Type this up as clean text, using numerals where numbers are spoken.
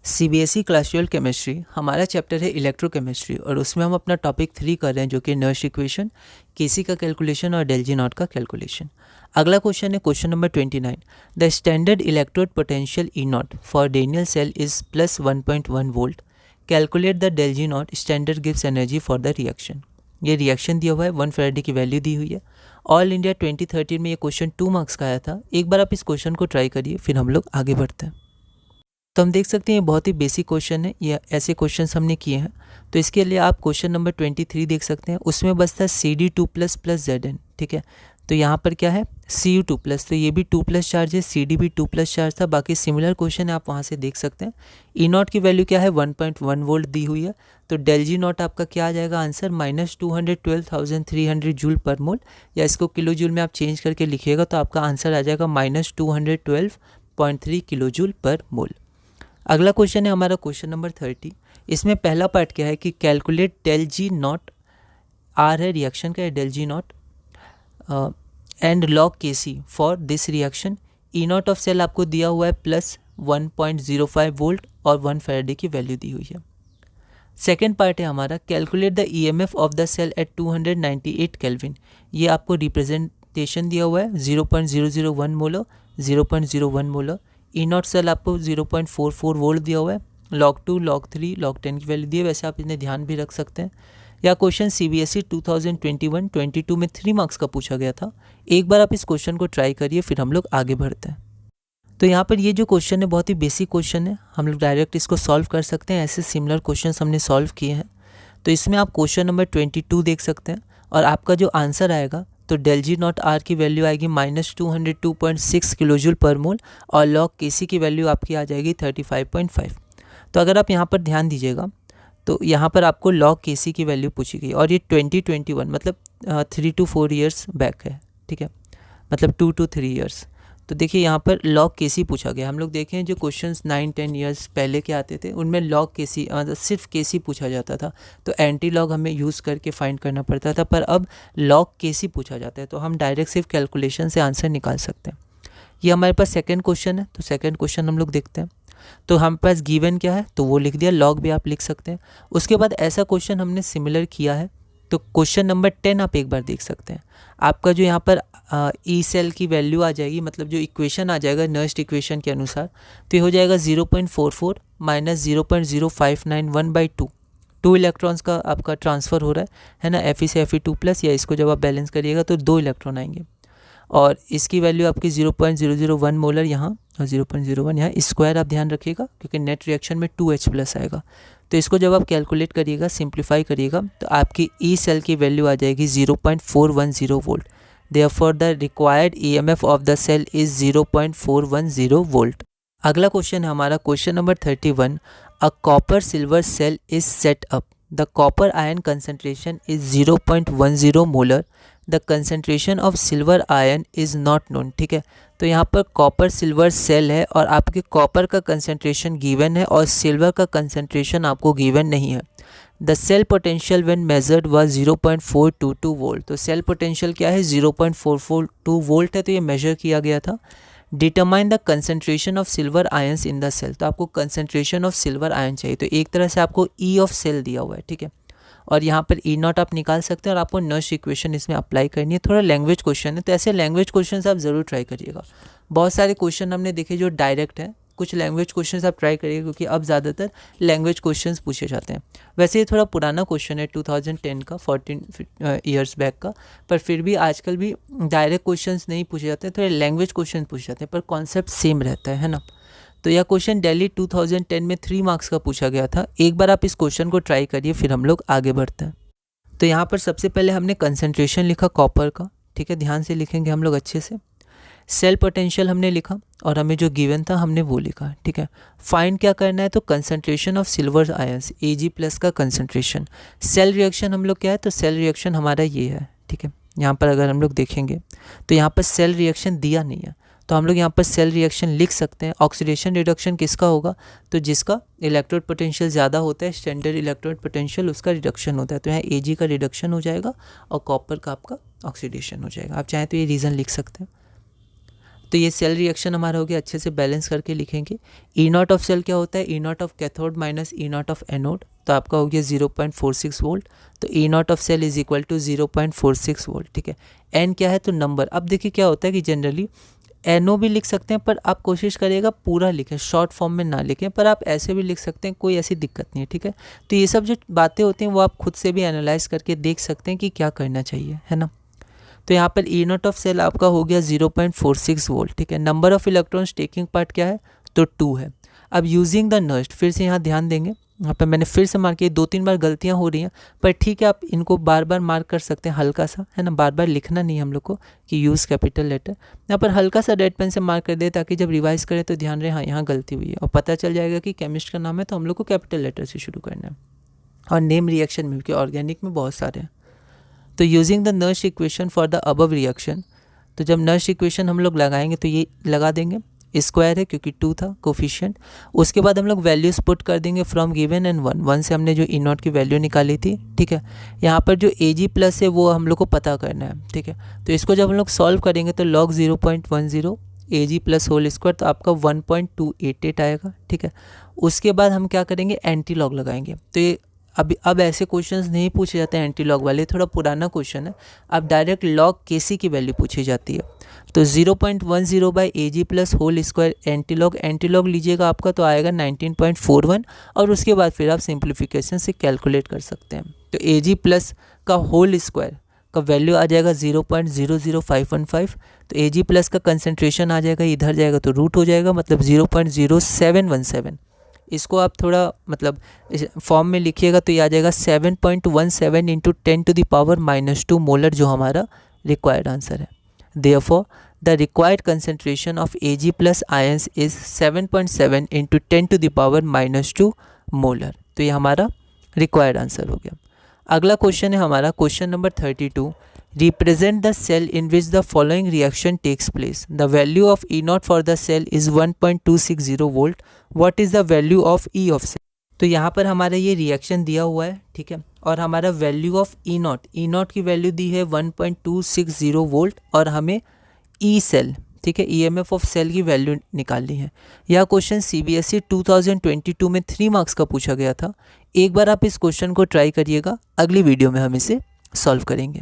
CBSE class 12 chemistry हमारा chapter है electrochemistry और उसमें हम अपना टॉपिक 3 कर रहे हैं जो कि नर्श इक्वेशन, केसी का कैलकुलेशन और डेल जी नॉट का कैलकुलेशन। अगला क्वेश्चन है question number 29। The standard electrode potential E nought for Daniell cell is plus 1.1 volt. Calculate the del G nought standard गिव्स एनर्जी फॉर द रिएक्शन। ये reaction दिया हुआ है, 1 Faraday की value दी हुई है। ऑल इंडिया 2013 में ये क्वेश्चन 2 मार्क्स का आया था। एक बार आप इस क्वेश्चन को ट्राई करिए, फिर हम लोग आगे बढ़ते हैं। तो हम देख सकते हैं ये बहुत ही बेसिक क्वेश्चन है, ये ऐसे क्वेश्चंस हमने किए हैं। तो इसके लिए आप क्वेश्चन नंबर 23 देख सकते हैं, उसमें बस था CD2 प्लस प्लस ZN। ठीक है, तो यहाँ पर क्या है Cu2 प्लस, तो ये भी 2 प्लस चार्ज है, CD भी 2 प्लस चार्ज था। बाकी सिमिलर क्वेश्चन है, आप वहाँ से देख सकते हैं। ई नॉट की वैल्यू क्या है 1.1 वोल्ट दी हुई है। तो डेल जी नॉट आपका क्या आ जाएगा आंसर -212,300 जूल पर मोल, या इसको किलो जूल में आप चेंज करके लिखिएगा तो आपका आंसर आ जाएगा -212.3 किलो जूल पर मोल। अगला क्वेश्चन है हमारा क्वेश्चन नंबर 30। इसमें पहला पार्ट क्या है कि calculate del G naught, R है रिएक्शन का, del G naught and log K C for this reaction. E naught of cell आपको दिया हुआ है प्लस 1.05 वोल्ट और 1 फैराडे की वैल्यू दी हुई है। सेकेंड पार्ट है हमारा calculate the EMF of the cell at 298 kelvin. ये आपको रिप्रेजेंटेशन दिया हुआ है 0.001 molar, 0.01 molar. E nought cell आपको 0.44 वोल्ट दिया हुआ है। log 2, log 3, log 10 की वैल्यू दी है, वैसे आप इन्हें ध्यान भी रख सकते हैं। या क्वेश्चन CBSE 2021-22 में 3 मार्क्स का पूछा गया था। एक बार आप इस क्वेश्चन को ट्राई करिए, फिर हम लोग आगे बढ़ते हैं। तो यहाँ पर ये जो क्वेश्चन है बहुत ही बेसिक क्वेश्चन है, हम लोग डायरेक्ट इसको सॉल्व कर सकते हैं। ऐसे सिमिलर क्वेश्चन हमने सॉल्व किए हैं। तो इसमें आप क्वेश्चन नंबर 22 देख सकते हैं और आपका जो आंसर आएगा तो डेल जी नॉट आर की वैल्यू आएगी -202.6 किलो जूल पर मोल और लॉग के सी की वैल्यू आपकी आ जाएगी 35.5। तो अगर आप यहाँ पर ध्यान दीजिएगा तो यहाँ पर आपको लॉग के सी की वैल्यू पूछी गई और ये 2021 मतलब 3 to 4 ईयर्स बैक है। ठीक है, मतलब 2 to 3 ईयर्स। तो देखिए यहाँ पर लॉग के सी पूछा गया। हम लोग देखें जो क्वेश्चंस 9-10 ईयर्स पहले के आते थे उनमें लॉग के सी सिर्फ के सी पूछा जाता था, तो एंटी लॉग हमें यूज़ करके फाइंड करना पड़ता था, पर अब लॉग के सी पूछा जाता है तो हम डायरेक्ट सिर्फ कैलकुलेशन से आंसर निकाल सकते हैं। ये हमारे पास सेकेंड क्वेश्चन है, तो सेकेंड क्वेश्चन हम लोग देखते हैं। तो हमारे पास गिवन क्या है तो वो लिख दिया, लॉग भी आप लिख सकते हैं। उसके बाद ऐसा क्वेश्चन हमने सिमिलर किया है, तो क्वेश्चन नंबर 10 आप एक बार देख सकते हैं। आपका जो यहाँ पर ई सेल की वैल्यू आ जाएगी, मतलब जो इक्वेशन आ जाएगा नर्स्ट इक्वेशन के अनुसार, तो ये हो जाएगा 0.44 माइनस 0.0591/2। 2 इलेक्ट्रॉन्स का आपका ट्रांसफ़र हो रहा है ना, Fe से Fe2 प्लस, या इसको जब आप बैलेंस करिएगा तो 2 इलेक्ट्रॉन आएंगे और इसकी वैल्यू आपकी 0.001 मोलर यहाँ और 0.01 यहाँ। स्क्वायर आप ध्यान रखिएगा क्योंकि नेट रिएक्शन में 2H प्लस आएगा। तो इसको जब आप कैलकुलेट करिएगा, सिंप्लीफाई करिएगा, तो आपकी ई सेल की वैल्यू आ जाएगी 0.410 volt. Therefore the required EMF of the cell is 0.410 volt. अगला क्वेश्चन है हमारा question number 31। A copper silver cell is set up, the copper ion concentration is 0.10 molar, the concentration of silver ion is not known. ठीक है, तो यहाँ पर copper silver cell है और आपके कॉपर का कंसंट्रेशन गिवन है और सिल्वर का कंसंट्रेशन आपको गिवन नहीं है। The cell potential when measured was 0.422 volt. तो सेल पोटेंशियल क्या है 0.442 वोल्ट है, तो ये मेजर किया गया था। Determine the concentration of silver ions in the cell, तो आपको कंसंट्रेशन ऑफ सिल्वर आयन चाहिए, तो एक तरह से आपको ई ऑफ सेल दिया हुआ है। ठीक है, और यहाँ पर ई नॉट आप निकाल सकते हैं और आपको नर्श इक्वेशन इसमें अप्लाई करनी है। थोड़ा लैंग्वेज क्वेश्चन है, तो ऐसे लैंग्वेज क्वेश्चन आप ज़रूर ट्राई करिएगा। बहुत सारे क्वेश्चन हमने देखे जो डायरेक्ट हैं, कुछ लैंग्वेज क्वेश्चन आप ट्राई करिएगा क्योंकि अब ज़्यादातर लैंग्वेज क्वेश्चंस पूछे जाते हैं। वैसे ये थोड़ा पुराना क्वेश्चन है 2010 का, 14 ईयर्स बैक का, पर फिर भी आजकल भी डायरेक्ट क्वेश्चंस नहीं पूछे जाते, थोड़े लैंग्वेज क्वेश्चन पूछे जाते हैं, पर कॉन्सेप्ट सेम रहता है ना। तो यह क्वेश्चन दिल्ली 2010 में 3 मार्क्स का पूछा गया था। एक बार आप इस क्वेश्चन को ट्राई करिए, फिर हम लोग आगे बढ़ते हैं। तो यहाँ पर सबसे पहले हमने कंसंट्रेशन लिखा कॉपर का। ठीक है, ध्यान से लिखेंगे हम लोग अच्छे से। सेल पोटेंशियल हमने लिखा और हमें जो गिवन था हमने वो लिखा। ठीक है, फाइंड क्या करना है तो concentration of silver ions Ag plus का कंसंट्रेशन। सेल रिएक्शन हम लोग क्या है तो सेल रिएक्शन हमारा ये है। ठीक है, यहाँ पर अगर हम लोग देखेंगे तो यहाँ पर सेल रिएक्शन दिया नहीं है, तो हम लोग यहाँ पर सेल रिएक्शन लिख सकते हैं। ऑक्सीडेशन रिडक्शन किसका होगा तो जिसका इलेक्ट्रोड पोटेंशियल ज़्यादा होता है, स्टैंडर्ड इलेक्ट्रोड पोटेंशियल, उसका रिडक्शन होता है। तो यहाँ Ag का रिडक्शन हो जाएगा और कॉपर का आपका ऑक्सीडेशन हो जाएगा। आप चाहें तो ये रीज़न लिख सकते हैं। तो ये सेल रिएक्शन हमारा हो गया, अच्छे से बैलेंस करके लिखेंगे। ई नॉट ऑफ सेल क्या होता है, E naught of cathode minus E naught of anode, तो आपका हो गया 0.46 वोल्ट। तो E naught of cell is equal to 0.46 volt, ठीक है। एन क्या है, तो नंबर। अब देखिए क्या होता है कि जनरली एनओ भी लिख सकते हैं, पर आप कोशिश करिएगा पूरा लिखें, शॉर्ट फॉर्म में ना लिखें, पर आप ऐसे भी लिख सकते हैं, कोई ऐसी दिक्कत नहीं है, ठीक है। तो ये सब जो बातें होती हैं वो आप खुद से भी एनालाइज करके देख सकते हैं कि क्या करना चाहिए, है ना। तो यहाँ पर ई नॉट ऑफ सेल आपका हो गया 0.46 वोल्ट, ठीक है। Number of electrons taking part क्या है, तो 2 है। अब यूजिंग द नस्ट, फिर से यहाँ ध्यान देंगे, यहाँ पर मैंने फिर से मार्क किया, 2-3 बार गलतियाँ हो रही हैं, पर ठीक है, आप इनको बार बार मार्क कर सकते हैं हल्का सा, है ना। बार बार लिखना नहीं हम लोग को कि यूज़ कैपिटल लेटर, यहाँ पर हल्का सा रेड पेन से मार्क कर दे, ताकि जब रिवाइज करें तो ध्यान रहे हाँ यहाँ गलती हुई है, और पता चल जाएगा कि केमिस्ट का नाम है तो हम लोग को कैपिटल लेटर से शुरू करना है। और नेम रिएक्शन में, क्योंकि ऑर्गेनिक में बहुत सारे हैं। तो using the nurse equation for the above reaction, तो जब नर्श इक्वेशन हम लोग लगाएंगे तो ये लगा देंगे, स्क्वायर है क्योंकि 2 था कोफिशिएंट। उसके बाद हम लोग वैल्यूज पुट कर देंगे फ्रॉम गिवन एंड 1 से हमने जो ई नॉट की वैल्यू निकाली थी, ठीक है। यहाँ पर जो ए जी प्लस है वो हम लोग को पता करना है, ठीक है। तो इसको जब हम लोग सॉल्व करेंगे तो लॉग 0.10 ए जी प्लस होल स्क्वायर, तो आपका 1.288 आएगा, ठीक है। उसके बाद हम क्या करेंगे, एंटी लॉग लगाएंगे। तो ये अब ऐसे क्वेश्चंस नहीं पूछे जाते हैं एंटी लॉग वाले, थोड़ा पुराना क्वेश्चन है। अब डायरेक्ट लॉग केसी की वैल्यू पूछी जाती है। तो 0.10 by A G plus whole square antilog लीजिएगा आपका, तो आएगा 19.41, और उसके बाद फिर आप सिंप्लीफिकेशन से कैलकुलेट कर सकते हैं। तो ए जी प्लस का होल स्क्वायर का वैल्यू आ जाएगा 0.00515। तो ए जी प्लस का कंसनट्रेशन आ जाएगा, इधर जाएगा तो रूट हो जाएगा, मतलब 0.0717। इसको आप थोड़ा मतलब फॉर्म में लिखिएगा तो ये आ जाएगा 7.17 इंटू 10⁻⁻² मोलर, जो हमारा रिक्वायर्ड आंसर है। Therefore the required concentration of Ag plus ions is 7.7 into 10⁻⁻² molar. तो ये हमारा रिक्वायर्ड आंसर हो गया। अगला क्वेश्चन है हमारा question number 32। Represent the cell in which the following reaction takes place. The value of E naught for the cell is 1.260 volt. What is the value of E of cell? तो यहाँ पर हमारा ये reaction दिया हुआ है, ठीक है, और हमारा वैल्यू ऑफ ई नॉट की वैल्यू दी है 1.260 वोल्ट, और हमें ई सेल, ठीक है, ईएमएफ ऑफ सेल की वैल्यू निकालनी है। यह क्वेश्चन सीबीएसई 2022 में 3 मार्क्स का पूछा गया था। एक बार आप इस क्वेश्चन को ट्राई करिएगा, अगली वीडियो में हम इसे सॉल्व करेंगे।